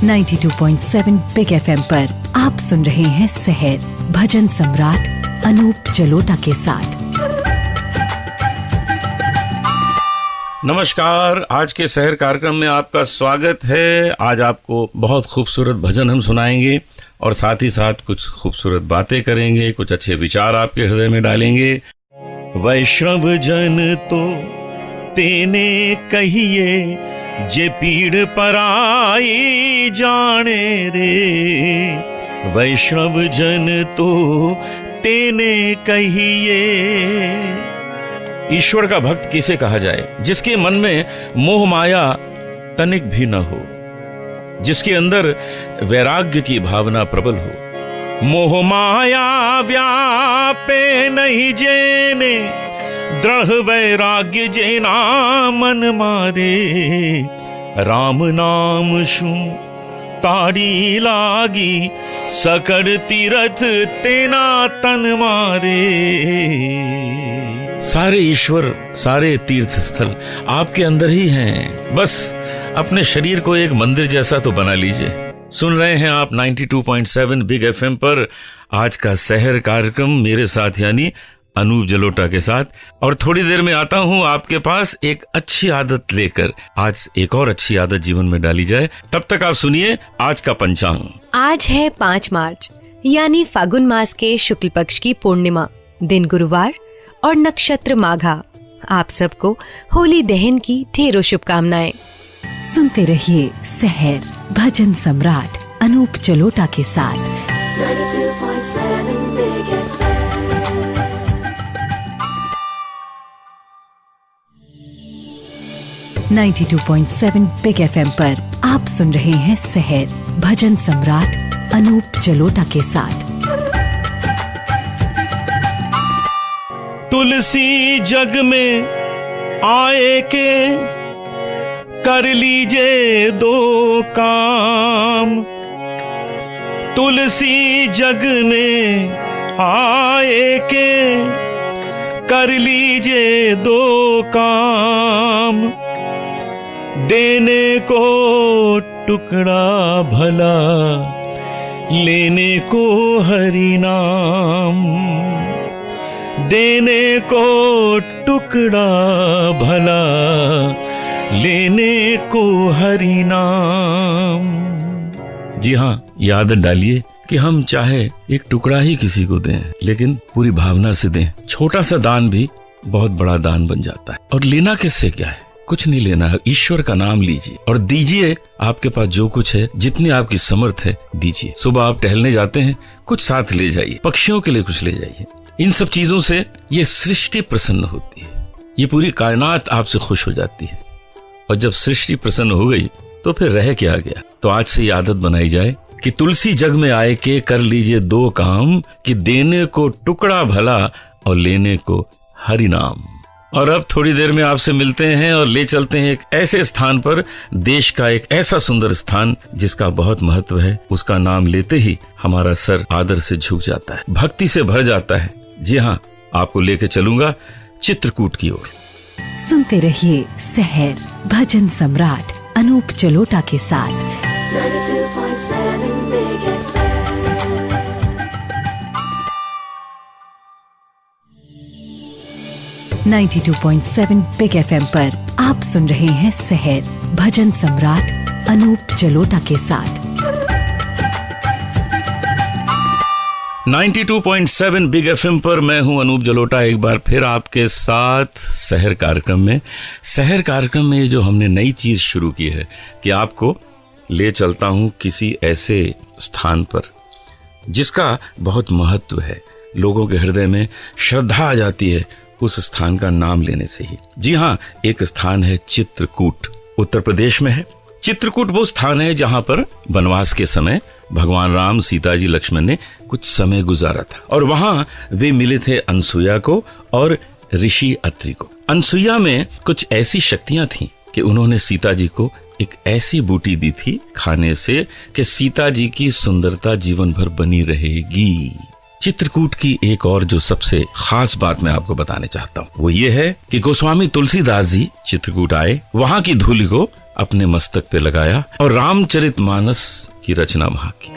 92.7 big FM पर आप सुन रहे हैं सहर भजन सम्राट अनूप जलोटा के साथ। नमस्कार, आज के शहर कार्यक्रम में आपका स्वागत है। आज आपको बहुत खूबसूरत भजन हम सुनाएंगे और साथ ही साथ कुछ खूबसूरत बातें करेंगे, कुछ अच्छे विचार आपके हृदय में डालेंगे। वैष्णव जन तो तेने कहिए, जे पीड़ पराई जाने रे। वैष्णव जन तो तेने कहिए। ईश्वर का भक्त किसे कहा जाए? जिसके मन में मोह माया तनिक भी न हो, जिसके अंदर वैराग्य की भावना प्रबल हो। मोह माया व्यापे नहीं जेने, दृढ़ वैराग्य जेना मन मारे। राम नाम शु ताड़ी लागी, सकल तीरथ तेना तन मारे। सारे ईश्वर, सारे तीर्थ स्थल आपके अंदर ही हैं। बस अपने शरीर को एक मंदिर जैसा तो बना लीजिए। सुन रहे हैं आप 92.7 बिग FM पर आज का शहर कार्यक्रम मेरे साथ यानी अनूप जलोटा के साथ। और थोड़ी देर में आता हूँ आपके पास एक अच्छी आदत लेकर। आज एक और अच्छी आदत जीवन में डाली जाए। तब तक आप सुनिए आज का पंचांग। आज है 5 मार्च यानी फागुन मास के शुक्ल पक्ष की पूर्णिमा, दिन गुरुवार और नक्षत्र माघा। आप सबको होली दहन की ढेरों शुभकामनाएं। सुनते रहिए सहर भजन सम्राट अनूप जलोटा के साथ। 92.7 बिग FM पर आप सुन रहे हैं सहर भजन सम्राट अनूप जलोटा के साथ। तुलसी जग में आए के कर लीजिए 2 काम। तुलसी जग में आए के कर लीजिए 2 काम। देने को टुकड़ा भला, लेने को हरि नाम। देने को टुकड़ा भला, लेने को हरि नाम। जी हाँ, ये आदत डालिए कि हम चाहे एक टुकड़ा ही किसी को दें, लेकिन पूरी भावना से दें। छोटा सा दान भी बहुत बड़ा दान बन जाता है। और लेना किससे क्या है? कुछ नहीं लेना है, ईश्वर का नाम लीजिए और दीजिए। आपके पास जो कुछ है, जितनी आपकी समर्थ है, दीजिए। सुबह आप टहलने जाते हैं, कुछ साथ ले जाइए, पक्षियों के लिए कुछ ले जाइए। इन सब चीजों से ये सृष्टि प्रसन्न होती है, ये पूरी कायनात आपसे खुश हो जाती है। और जब सृष्टि प्रसन्न हो गई तो फिर रह क्या गया। तो आज से ये आदत बनाई जाए कि तुलसी जग में आए के कर लीजिए 2 काम, कि देने को टुकड़ा भला और लेने को हरि नाम। और अब थोड़ी देर में आपसे मिलते हैं और ले चलते हैं एक ऐसे स्थान पर, देश का एक ऐसा सुंदर स्थान जिसका बहुत महत्व है। उसका नाम लेते ही हमारा सर आदर से झुक जाता है, भक्ति से भर जाता है। जी हाँ, आपको लेके चलूंगा चित्रकूट की ओर। सुनते रहिए सहर भजन सम्राट अनूप जलोटा के साथ। 92.7 बिग FM पर आप सुन रहे हैं सहर भजन सम्राट अनूप जलोटा के साथ। 92.7 बिग FM पर मैं हूं अनूप जलोटा, एक बार फिर आपके साथ शहर कार्यक्रम में। शहर कार्यक्रम में जो हमने नई चीज शुरू की है कि आपको ले चलता हूं किसी ऐसे स्थान पर जिसका बहुत महत्व है। लोगों के हृदय में श्रद्धा आ जाती है उस स्थान का नाम लेने से ही। जी हाँ, एक स्थान है चित्रकूट, उत्तर प्रदेश में है। चित्रकूट वो स्थान है जहां पर वनवास के समय भगवान राम, सीता जी, लक्ष्मण ने कुछ समय गुजारा था। और वहां वे मिले थे अनसुईया को और ऋषि अत्रि को। अनसुईया में कुछ ऐसी शक्तियां थीं कि उन्होंने सीता जी को एक ऐसी बूटी दी थी खाने से कि सीता जी की सुंदरता जीवन भर बनी रहेगी। चित्रकूट की एक और जो सबसे खास बात मैं आपको बताने चाहता हूँ वो ये है कि गोस्वामी तुलसीदास जी चित्रकूट आए, वहां की धूलि को अपने मस्तक पे लगाया और रामचरितमानस की रचना वहां की।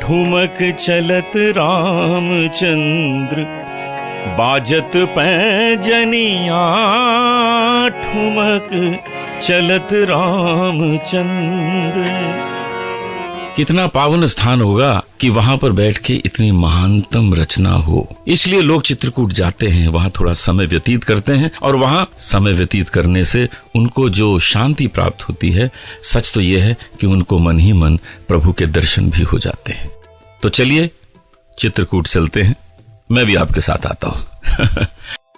ठुमक चलत रामचंद्र बाजत पैजनिया, ठुमक चलत रामचंद्र। कितना पावन स्थान होगा कि वहां पर बैठ के इतनी महानतम रचना हो। इसलिए लोग चित्रकूट जाते हैं, वहां थोड़ा समय व्यतीत करते हैं और वहां समय व्यतीत करने से उनको जो शांति प्राप्त होती है, सच तो यह है कि उनको मन ही मन प्रभु के दर्शन भी हो जाते हैं। तो चलिए चित्रकूट चलते हैं, मैं भी आपके साथ आता हूं।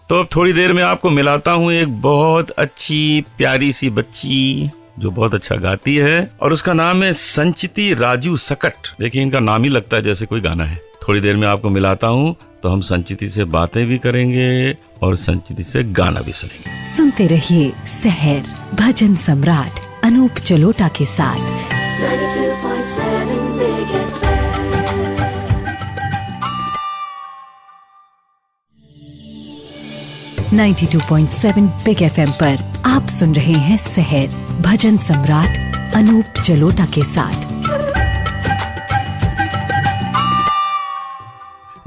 तो अब थोड़ी देर में आपको मिलाता हूं एक बहुत अच्छी प्यारी सी बच्ची जो बहुत अच्छा गाती है और उसका नाम है संचिति राजू सकट। देखिए इनका नाम ही लगता है जैसे कोई गाना है। थोड़ी देर में आपको मिलाता हूँ तो हम संचिति से बातें भी करेंगे और संचिति से गाना भी सुनेंगे। सुनते रहिए सहर भजन सम्राट अनूप जलोटा के साथ 92.7 बिग एफएम पर आप सुन रहे हैं सहर भजन सम्राट अनूप जलोटा के साथ।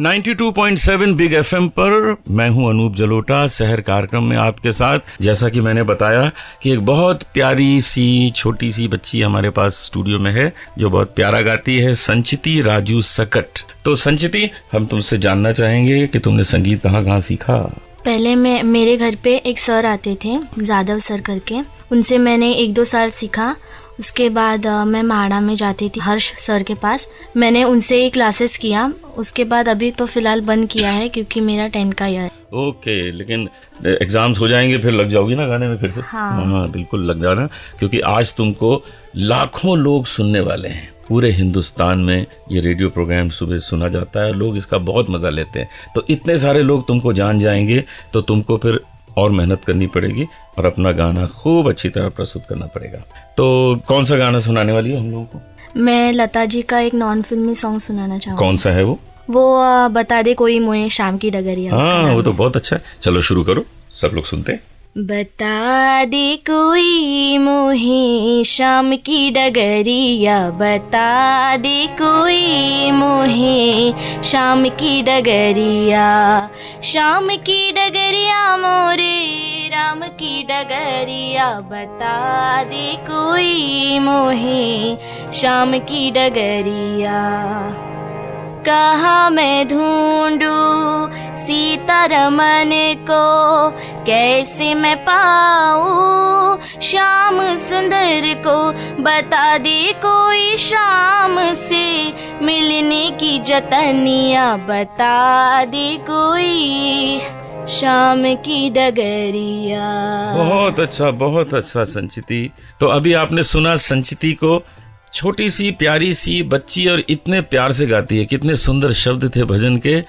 92.7 बिग एफएम पर मैं हूं अनूप जलोटा सहर कार्यक्रम में आपके साथ। जैसा कि मैंने बताया कि एक बहुत प्यारी सी छोटी सी बच्ची हमारे पास स्टूडियो में है जो बहुत प्यारा गाती है, संचिति राजू सकट। तो संचिति, हम तुमसे जानना चाहेंगे कि तुमने संगीत कहाँ सीखा? पहले मेरे घर पे एक सर आते थे, जादव सर करके, उनसे मैंने 1-2 साल सीखा। उसके बाद मैं म्हाड़ा में जाती थी हर्ष सर के पास, मैंने उनसे ही क्लासेस किया। उसके बाद अभी तो फिलहाल बंद किया है क्योंकि मेरा 10th का ईयर। ओके, लेकिन एग्जाम्स हो जाएंगे फिर लग जाओगी ना गाने में फिर से? हाँ, बिल्कुल लग जाना, क्योंकि आज तुमको लाखों लोग सुनने वाले हैं। पूरे हिंदुस्तान में ये रेडियो प्रोग्राम सुबह सुना जाता है, लोग इसका बहुत मजा लेते हैं। तो इतने सारे लोग तुमको जान जाएंगे तो तुमको फिर और मेहनत करनी पड़ेगी और अपना गाना खूब अच्छी तरह प्रस्तुत करना पड़ेगा। तो कौन सा गाना सुनाने वाली हो हम लोगों को? मैं लता जी का एक नॉन फिल्मी सॉन्ग सुनाना चाहूँगी। कौन सा है वो? बता दे कोई मोए शाम की डगरिया। हाँ, वो तो बहुत अच्छा है। चलो शुरू करो, सब लोग सुनते हैं। बता दे कोई मोहे शाम की डगरिया, बता दे कोई मोहे शाम की डगरिया, शाम की डगरिया मोरे राम की डगरिया, बता दे कोई मोहे शाम की डगरिया। कहाँ मैं ढूंढूं सीता रमन को, कैसे मैं पाऊं श्याम सुंदर को, बता दे कोई शाम से मिलने की जतनिया, बता दे कोई शाम की डगरिया। बहुत अच्छा संचिति। तो अभी आपने सुना संचिति को, छोटी सी प्यारी सी बच्ची और इतने प्यार से गाती है, कितने सुंदर शब्द थे भजन के।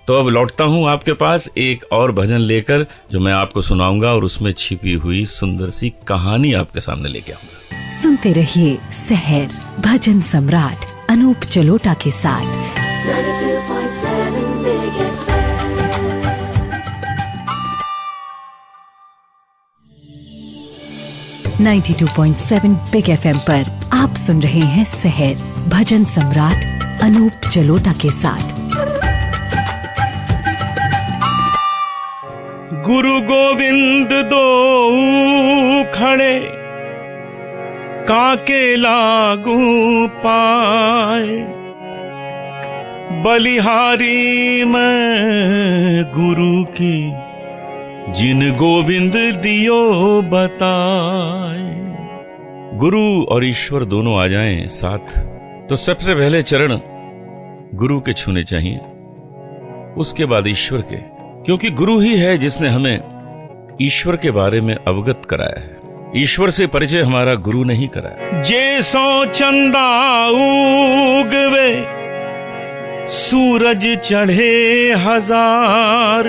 तो अब लौटता हूँ आपके पास एक और भजन लेकर जो मैं आपको सुनाऊंगा और उसमें छिपी हुई सुंदर सी कहानी आपके सामने लेके आऊंगा। सुनते रहिए सहर भजन सम्राट अनूप जलोटा के साथ 92.7 बिग एफएम पर आप सुन रहे हैं सहर भजन सम्राट अनूप जलोटा के साथ। गुरु गोविंद दो खड़े काके लागू पाए, बलिहारी मैं गुरु की जिन गोविंद दियो बताए। गुरु और ईश्वर दोनों आ जाएं साथ तो सबसे पहले चरण गुरु के छूने चाहिए, उसके बाद ईश्वर के, क्योंकि गुरु ही है जिसने हमें ईश्वर के बारे में अवगत कराया है। ईश्वर से परिचय हमारा गुरु नहीं कराया। जैसो चंदा उगवे सूरज चढ़े हजार,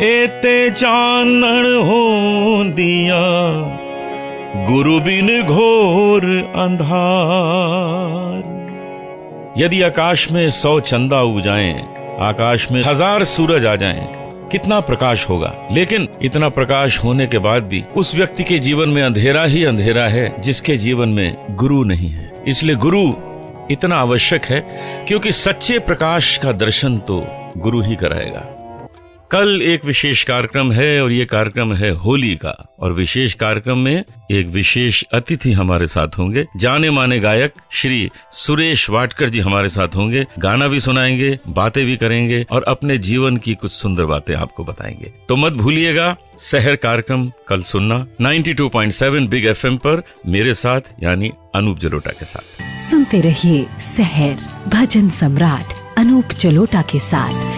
एते चानन हो दिया गुरु बिन घोर अंधार। यदि आकाश में 100 चंदा उग जाएं, आकाश में 1000 सूरज आ जाएं, कितना प्रकाश होगा। लेकिन इतना प्रकाश होने के बाद भी उस व्यक्ति के जीवन में अंधेरा ही अंधेरा है जिसके जीवन में गुरु नहीं है। इसलिए गुरु इतना आवश्यक है, क्योंकि सच्चे प्रकाश का दर्शन तो गुरु ही कराएगा। कल एक विशेष कार्यक्रम है और ये कार्यक्रम है होली का, और विशेष कार्यक्रम में एक विशेष अतिथि हमारे साथ होंगे। जाने माने गायक श्री सुरेश वाडकर जी हमारे साथ होंगे, गाना भी सुनाएंगे, बातें भी करेंगे और अपने जीवन की कुछ सुंदर बातें आपको बताएंगे। तो मत भूलिएगा शहर कार्यक्रम कल सुनना 92.7 बिग FM पर मेरे साथ यानी अनूप जलोटा के साथ। सुनते रहिए शहर, भजन सम्राट अनूप जलोटा के साथ।